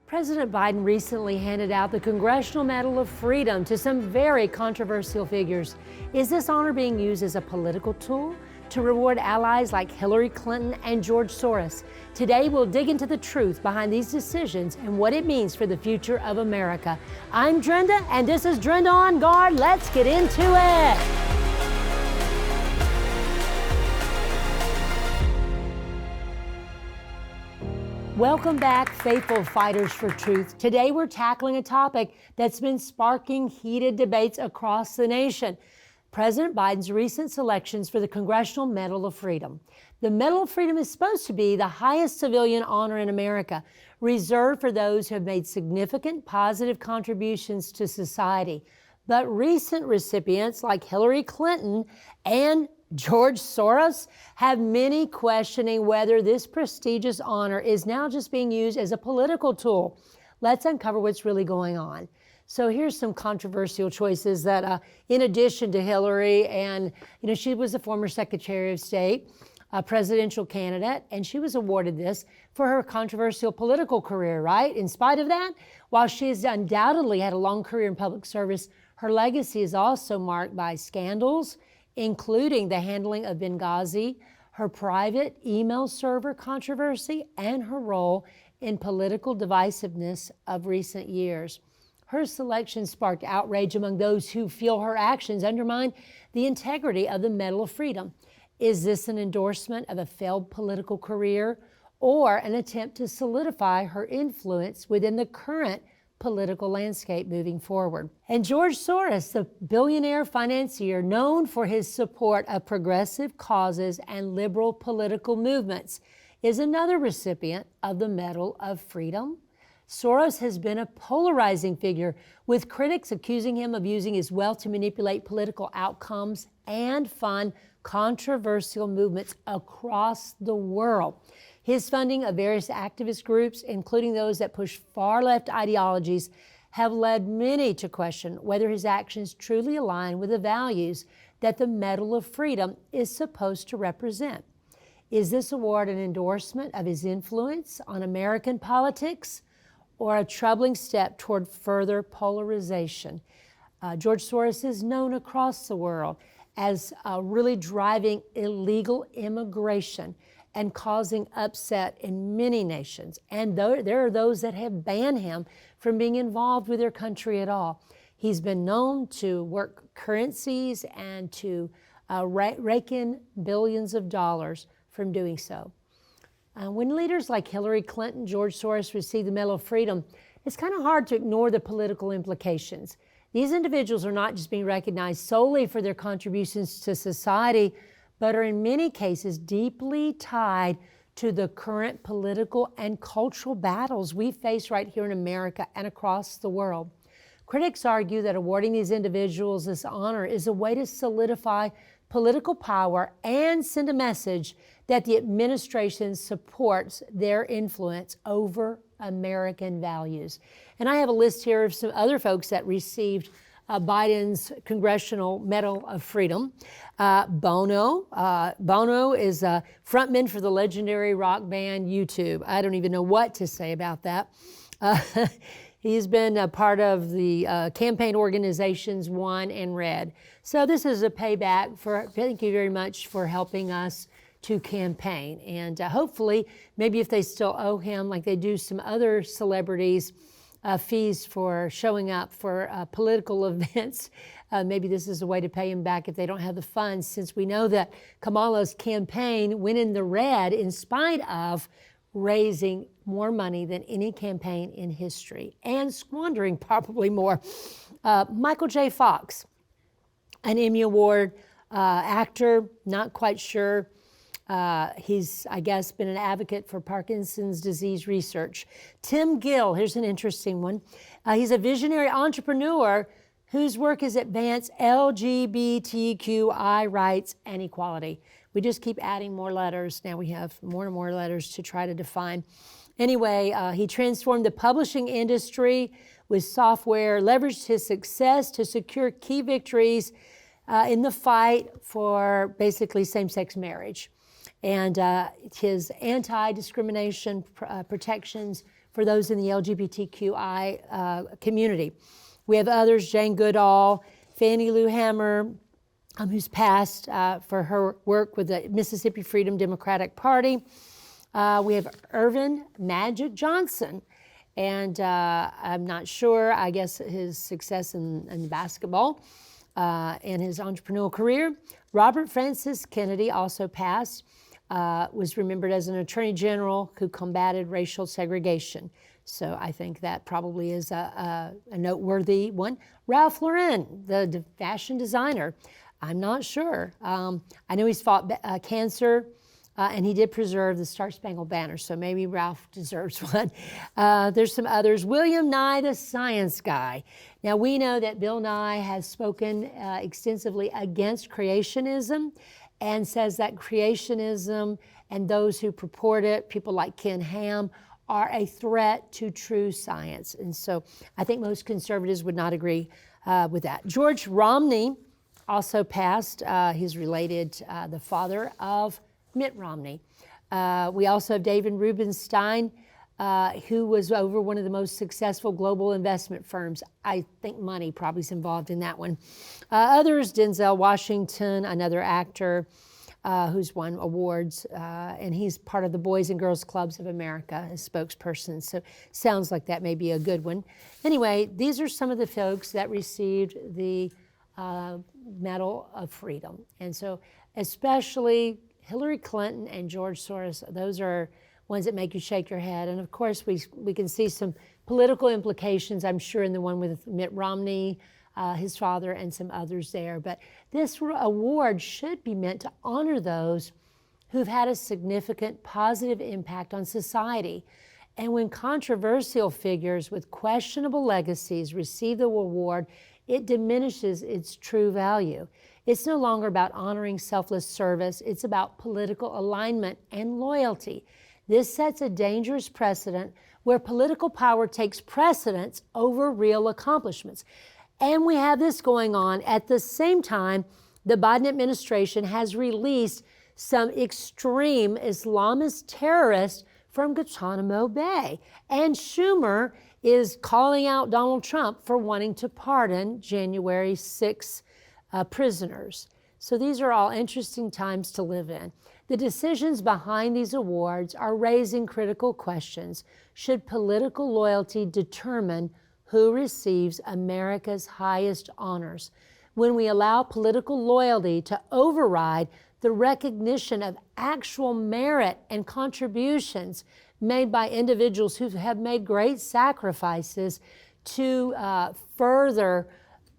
President Biden recently handed out the Congressional Medal of Freedom to some very controversial figures. Is this honor being used as a political tool to reward allies like Hillary Clinton and George Soros? Today, we'll dig into the truth behind these decisions and what it means for the future of America. I'm Drenda, and this is Drenda on Guard. Let's get into it. Welcome back, faithful fighters for truth. Today we're tackling a topic that's been sparking heated debates across the nation. President Biden's recent selections for the Congressional Medal of Freedom. The Medal of Freedom is supposed to be the highest civilian honor in America, reserved for those who have made significant positive contributions to society. But recent recipients like Hillary Clinton and George Soros have many questioning whether this prestigious honor is now just being used as a political tool. Let's uncover what's really going on. So here's some controversial choices that, in addition to Hillary, and she was a former Secretary of State, a presidential candidate, and she was awarded this for her controversial political career, right? In spite of that, while she has undoubtedly had a long career in public service, her legacy is also marked by scandals, including the handling of Benghazi, her private email server controversy, and her role in political divisiveness of recent years. Her selection sparked outrage among those who feel her actions undermine the integrity of the Medal of Freedom. Is this an endorsement of a failed political career or an attempt to solidify her influence within the current political landscape moving forward? And George Soros, the billionaire financier known for his support of progressive causes and liberal political movements, is another recipient of the Medal of Freedom. Soros has been a polarizing figure, with critics accusing him of using his wealth to manipulate political outcomes and fund controversial movements across the world. His funding of various activist groups, including those that push far-left ideologies, have led many to question whether his actions truly align with the values that the Medal of Freedom is supposed to represent. Is this award an endorsement of his influence on American politics or a troubling step toward further polarization? George Soros is known across the world as really driving illegal immigration and causing upset in many nations. And there are those that have banned him from being involved with their country at all. He's been known to work currencies and to rake in billions of dollars from doing so. When leaders like Hillary Clinton, George Soros receive the Medal of Freedom, it's kind of hard to ignore the political implications. These individuals are not just being recognized solely for their contributions to society, but are in many cases deeply tied to the current political and cultural battles we face right here in America and across the world. Critics argue that awarding these individuals this honor is a way to solidify political power and send a message that the administration supports their influence over American values. And I have a list here of some other folks that received Biden's Congressional Medal of Freedom. Bono. Bono is a frontman for the legendary rock band U2. I don't even know what to say about that. He's been a part of the campaign organizations One and Red. So this is a payback for, thank you very much for helping us to campaign. And hopefully, maybe if they still owe him, like they do some other celebrities, fees for showing up for political events. Maybe this is a way to pay him back if they don't have the funds, since we know that Kamala's campaign went in the red in spite of raising more money than any campaign in history and squandering probably more. Michael J. Fox, an Emmy Award actor, not quite sure. He's, I guess, been an advocate for Parkinson's disease research. Tim Gill, here's an interesting one. He's a visionary entrepreneur whose work has advanced LGBTQI rights and equality. We just keep adding more letters. Now we have more and more letters to try to define. Anyway, he transformed the publishing industry with software, leveraged his success to secure key victories in the fight for basically same-sex marriage. And his anti-discrimination protections for those in the LGBTQI community. We have others, Jane Goodall, Fannie Lou Hamer, who's passed for her work with the Mississippi Freedom Democratic Party. We have Irvin Magic Johnson, and I'm not sure, I guess his success in basketball and his entrepreneurial career. Robert Francis Kennedy also passed, was remembered as an attorney general who combated racial segregation. So I think that probably is a noteworthy one. Ralph Lauren, the fashion designer, I'm not sure. I know he's fought cancer, and he did preserve the Star Spangled Banner, so maybe Ralph deserves one. There's some others. William Nye, the science guy. Now, we know that Bill Nye has spoken extensively against creationism and says that creationism and those who purport it, people like Ken Ham, are a threat to true science. And so I think most conservatives would not agree with that. George Romney also passed. He's related, the father of Mitt Romney. We also have David Rubenstein, who was over one of the most successful global investment firms. I think money probably is involved in that one. Others, Denzel Washington, another actor who's won awards, and he's part of the Boys and Girls Clubs of America as spokesperson, so sounds like that may be a good one. Anyway, these are some of the folks that received the Medal of Freedom, and so especially Hillary Clinton and George Soros, those are ones that make you shake your head. And of course, we can see some political implications, I'm sure, in the one with Mitt Romney, his father, and some others there. But this award should be meant to honor those who've had a significant positive impact on society. And when controversial figures with questionable legacies receive the award, it diminishes its true value. It's no longer about honoring selfless service. It's about political alignment and loyalty. This sets a dangerous precedent where political power takes precedence over real accomplishments. And we have this going on at the same time the Biden administration has released some extreme Islamist terrorists from Guantanamo Bay. And Schumer is calling out Donald Trump for wanting to pardon January 6 prisoners. So these are all interesting times to live in. The decisions behind these awards are raising critical questions. Should political loyalty determine who receives America's highest honors? When we allow political loyalty to override the recognition of actual merit and contributions made by individuals who have made great sacrifices to further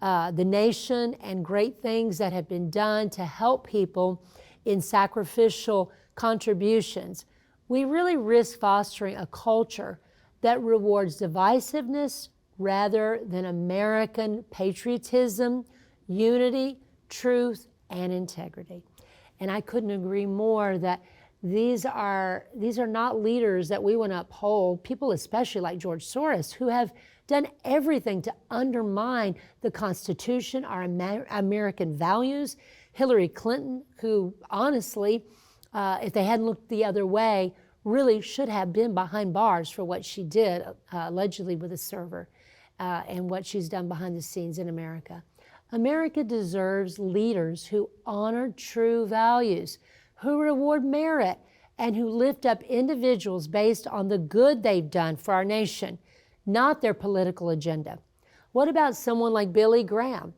the nation and great things that have been done to help people in sacrificial contributions, we really risk fostering a culture that rewards divisiveness rather than American patriotism, unity, truth, and integrity. And I couldn't agree more that these are not leaders that we want to uphold, people especially like George Soros, who have done everything to undermine the Constitution, our American values. Hillary Clinton, who honestly, if they hadn't looked the other way, really should have been behind bars for what she did, allegedly with a server, and what she's done behind the scenes in America. America deserves leaders who honor true values, who reward merit, and who lift up individuals based on the good they've done for our nation, not their political agenda. What about someone like Billy Graham?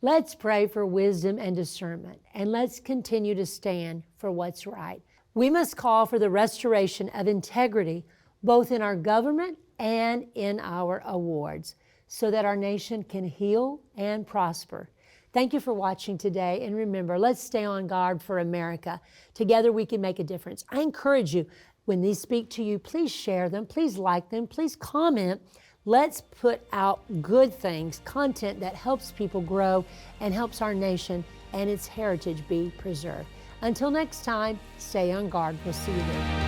Let's pray for wisdom and discernment, and let's continue to stand for what's right. We must call for the restoration of integrity, both in our government and in our awards, so that our nation can heal and prosper. Thank you for watching today, and remember, let's stay on guard for America. Together we can make a difference. I encourage you, when these speak to you, please share them, please like them, please comment. Let's put out good things, content that helps people grow and helps our nation and its heritage be preserved. Until next time, stay on guard. We'll see you there.